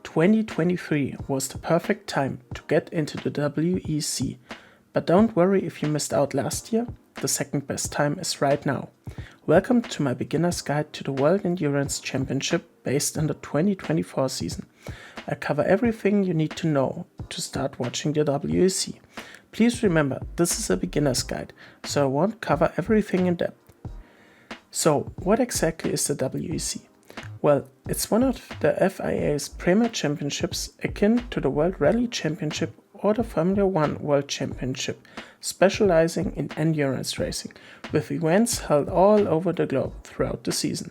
2023 was the perfect time to get into the WEC, but don't worry if you missed out last year, the second best time is right now. Welcome to my beginner's guide to the World Endurance Championship based on the 2024 season. I cover everything you need to know to start watching the WEC. Please remember, this is a beginner's guide, so I won't cover everything in depth. So, what exactly is the WEC? Well, it's one of the FIA's premier championships akin to the World Rally Championship or the Formula One World Championship, specializing in endurance racing, with events held all over the globe throughout the season.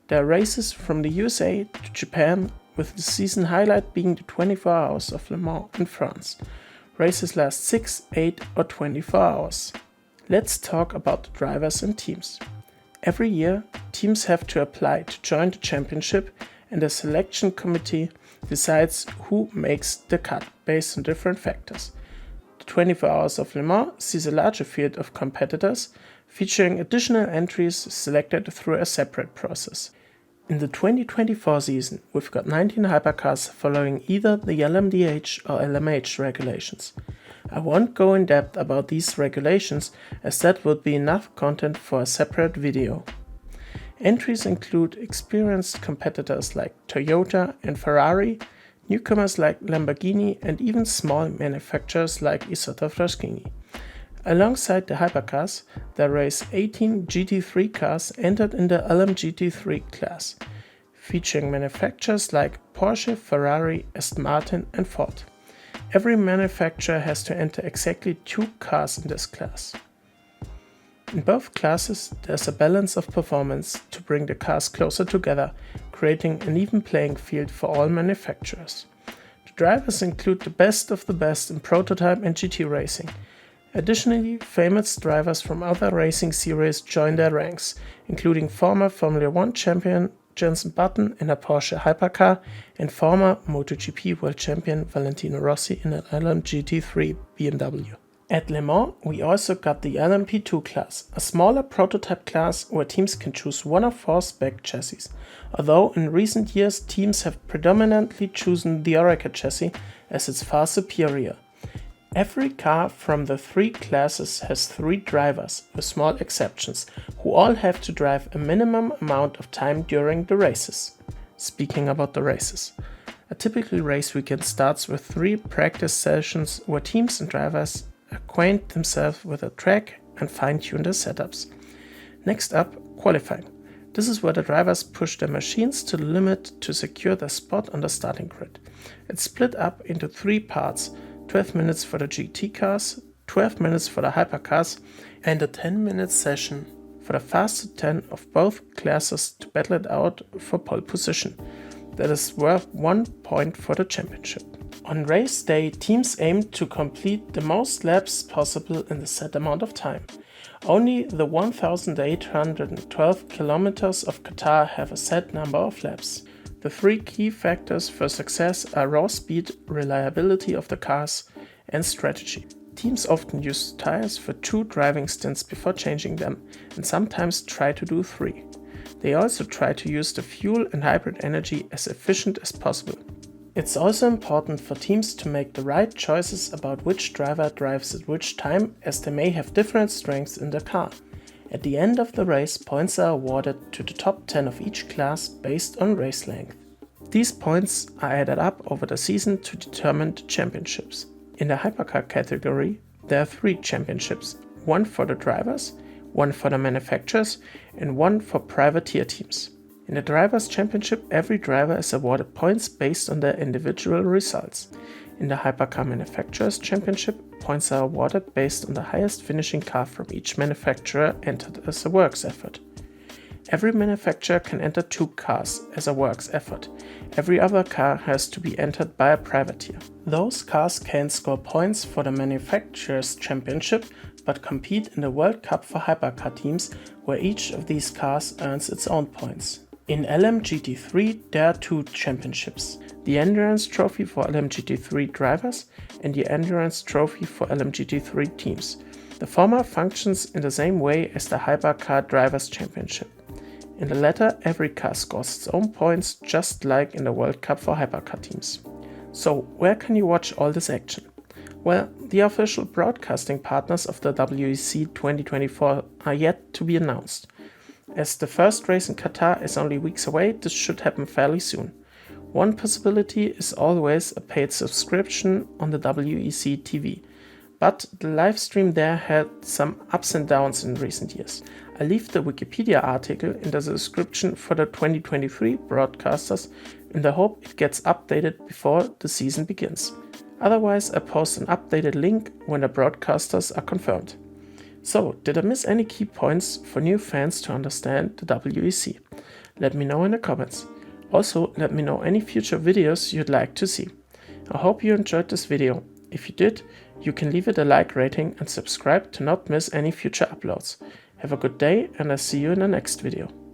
There are races from the USA to Japan, with the season highlight being the 24 Hours of Le Mans in France. Races last 6, 8 or 24 hours. Let's talk about the drivers and teams. Every year, teams have to apply to join the championship, and the selection committee decides who makes the cut based on different factors. The 24 Hours of Le Mans sees a larger field of competitors, featuring additional entries selected through a separate process. In the 2024 season, we've got 19 hypercars following either the LMDH or LMH regulations. I won't go in depth about these regulations, as that would be enough content for a separate video. Entries include experienced competitors like Toyota and Ferrari, newcomers like Lamborghini, and even small manufacturers like Isotta Fraschini. Alongside the hypercars, there race 18 GT3 cars entered in the LMGT3 class, featuring manufacturers like Porsche, Ferrari, Aston Martin and Ford. Every manufacturer has to enter exactly 2 cars in this class. In both classes, there's a balance of performance to bring the cars closer together, creating an even playing field for all manufacturers. The drivers include the best of the best in prototype and GT racing. Additionally, famous drivers from other racing series join their ranks, including former Formula One champion Jenson Button in a Porsche hypercar and former MotoGP world champion Valentino Rossi in an LMGT3 BMW. At Le Mans, we also got the LMP2 class, a smaller prototype class where teams can choose one of 4 spec chassis, although in recent years teams have predominantly chosen the Oreca chassis as it's far superior. Every car from the 3 classes has 3 drivers, with small exceptions, who all have to drive a minimum amount of time during the races. Speaking about the races, a typical race weekend starts with 3 practice sessions where teams and drivers acquaint themselves with the track and fine-tune their setups. Next up, qualifying. This is where the drivers push their machines to the limit to secure their spot on the starting grid. It's split up into 3 parts: 12 minutes for the GT cars, 12 minutes for the hypercars, and a 10-minute session for the fastest 10 of both classes to battle it out for pole position. That is worth 1 point for the championship. On race day, teams aim to complete the most laps possible in the set amount of time. Only the 1,812 kilometers of Qatar have a set number of laps. The 3 key factors for success are raw speed, reliability of the cars, and strategy. Teams often use tires for 2 driving stints before changing them, and sometimes try to do 3. They also try to use the fuel and hybrid energy as efficient as possible. It's also important for teams to make the right choices about which driver drives at which time, as they may have different strengths in the car. At the end of the race, points are awarded to the top 10 of each class based on race length. These points are added up over the season to determine the championships. In the hypercar category, there are 3 championships, 1 for the drivers, 1 for the manufacturers, and 1 for privateer teams. In the Drivers' Championship, every driver is awarded points based on their individual results. In the Hypercar Manufacturers' Championship, points are awarded based on the highest finishing car from each manufacturer entered as a works effort. Every manufacturer can enter 2 cars as a works effort. Every other car has to be entered by a privateer. Those cars can score points for the Manufacturers' Championship, but compete in the World Cup for hypercar teams, where each of these cars earns its own points. In LMGT3, there are 2 championships: the Endurance Trophy for LMGT3 drivers and the Endurance Trophy for LMGT3 teams. The former functions in the same way as the Hypercar Drivers' Championship. In the latter, every car scores its own points, just like in the World Cup for hypercar teams. So, where can you watch all this action? Well, the official broadcasting partners of the WEC 2024 are yet to be announced. As the first race in Qatar is only weeks away, this should happen fairly soon. One possibility is always a paid subscription on the WEC TV, but the live stream there had some ups and downs in recent years. I leave the Wikipedia article in the description for the 2023 broadcasters in the hope it gets updated before the season begins. Otherwise, I post an updated link when the broadcasters are confirmed. So, did I miss any key points for new fans to understand the WEC? Let me know in the comments. Also, let me know any future videos you'd like to see. I hope you enjoyed this video. If you did, you can leave it a like rating and subscribe to not miss any future uploads. Have a good day and I'll see you in the next video.